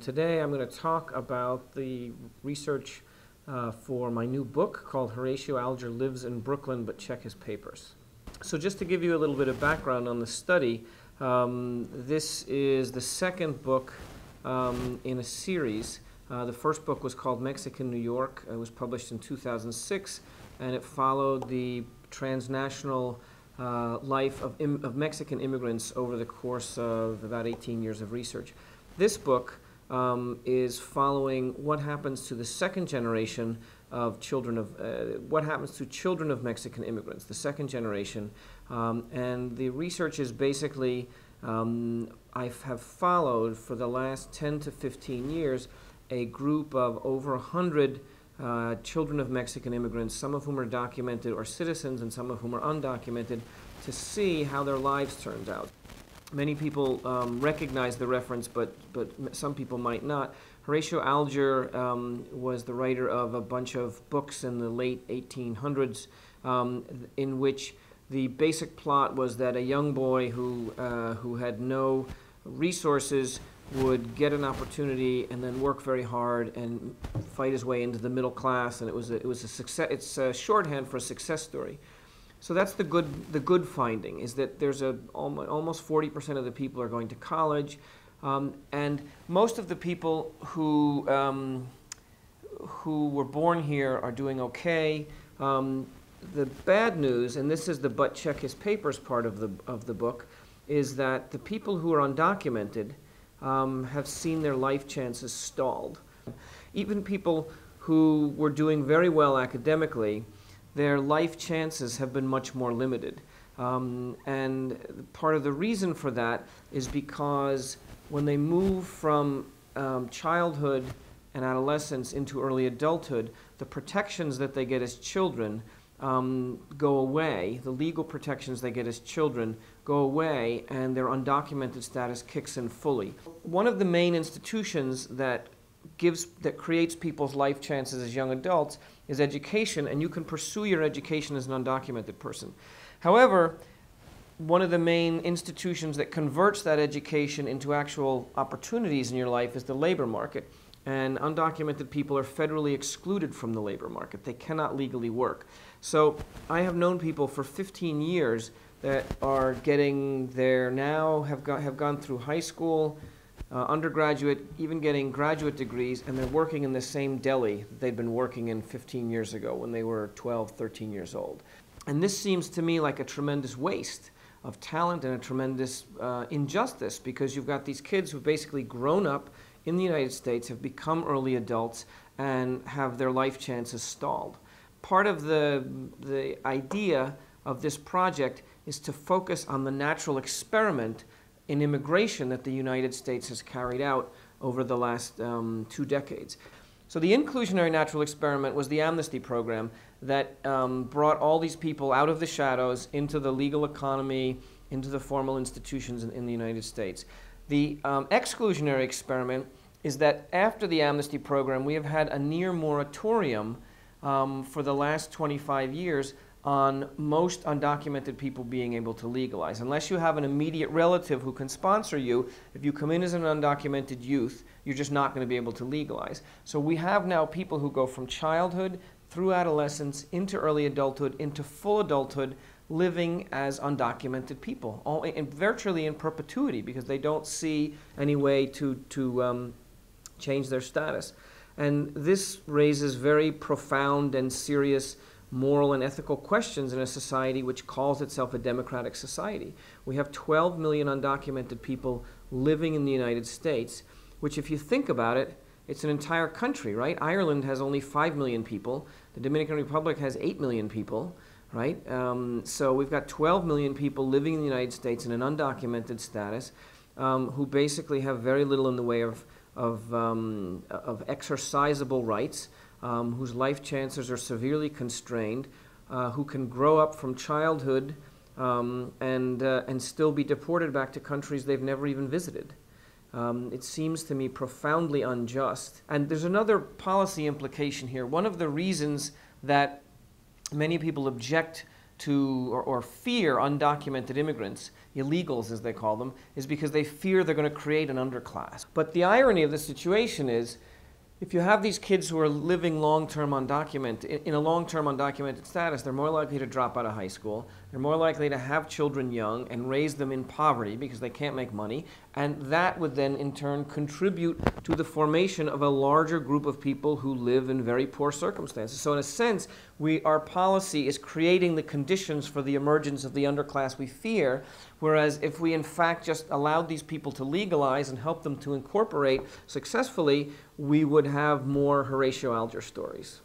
Today I'm going to talk about the research for my new book called Horatio Alger Lives in Brooklyn But Check His Papers. So just to give you a little bit of background on the study, this is the second book in a series. The first book was called Mexican New York. It was published in 2006, and it followed the transnational life of Mexican immigrants over the course of about 18 years of research. This book is following what happens to the second generation of children of, what happens to children of Mexican immigrants, the second generation. And the research is basically, I have followed for the last 10 to 15 years a group of over 100 children of Mexican immigrants, some of whom are documented or citizens and some of whom are undocumented, to see how their lives turned out. Many people recognize the reference, but some people might not. Horatio Alger was the writer of a bunch of books in the late 1800s in which the basic plot was that a young boy who had no resources would get an opportunity and then work very hard and fight his way into the middle class, and it was a success. It's a shorthand for a success story. So that's the good finding, is that there's almost 40% of the people are going to college, and most of the people who were born here are doing okay. The bad news, and this is the but check his papers part of the book, is that the people who are undocumented have seen their life chances stalled. Even people who were doing very well academically, their life chances have been much more limited. And part of the reason for that is because when they move from childhood and adolescence into early adulthood, the protections that they get as children go away. The legal protections they get as children go away, and their undocumented status kicks in fully. One of the main institutions that creates people's life chances as young adults is education, and you can pursue your education as an undocumented person. However, one of the main institutions that converts that education into actual opportunities in your life is the labor market. And undocumented people are federally excluded from the labor market. They cannot legally work. So I have known people for 15 years that are getting there now, have gone through high school, undergraduate, even getting graduate degrees, and they're working in the same deli that they'd been working in 15 years ago when they were 12, 13 years old. And this seems to me like a tremendous waste of talent and a tremendous injustice, because you've got these kids who've basically grown up in the United States, have become early adults, and have their life chances stalled. Part of the idea of this project is to focus on the natural experiment in immigration that the United States has carried out over the last 2 decades. So the inclusionary natural experiment was the amnesty program that brought all these people out of the shadows into the legal economy, into the formal institutions in the United States. The exclusionary experiment is that after the amnesty program, we have had a near moratorium for the last 25 years on most undocumented people being able to legalize. Unless you have an immediate relative who can sponsor you, if you come in as an undocumented youth, you're just not going to be able to legalize. So we have now people who go from childhood through adolescence into early adulthood, into full adulthood, living as undocumented people, virtually in perpetuity, because they don't see any way to change their status. And this raises very profound and serious moral and ethical questions in a society which calls itself a democratic society. We have 12 million undocumented people living in the United States, which, if you think about it, it's an entire country, right? Ireland has only 5 million people. The Dominican Republic has 8 million people. Right? So we've got 12 million people living in the United States in an undocumented status, who basically have very little in the way of exercisable rights, whose life chances are severely constrained, who can grow up from childhood and still be deported back to countries they've never even visited. It seems to me profoundly unjust. And there's another policy implication here. One of the reasons that many people object to, or fear undocumented immigrants, illegals as they call them, is because they fear they're going to create an underclass. But the irony of the situation is, if you have these kids who are living long-term undocumented, in a long-term undocumented status, they're more likely to drop out of high school. They're more likely to have children young and raise them in poverty because they can't make money. And that would then, in turn, contribute to the formation of a larger group of people who live in very poor circumstances. So in a sense, our policy is creating the conditions for the emergence of the underclass we fear, whereas if we in fact just allowed these people to legalize and help them to incorporate successfully, we would have more Horatio Alger stories.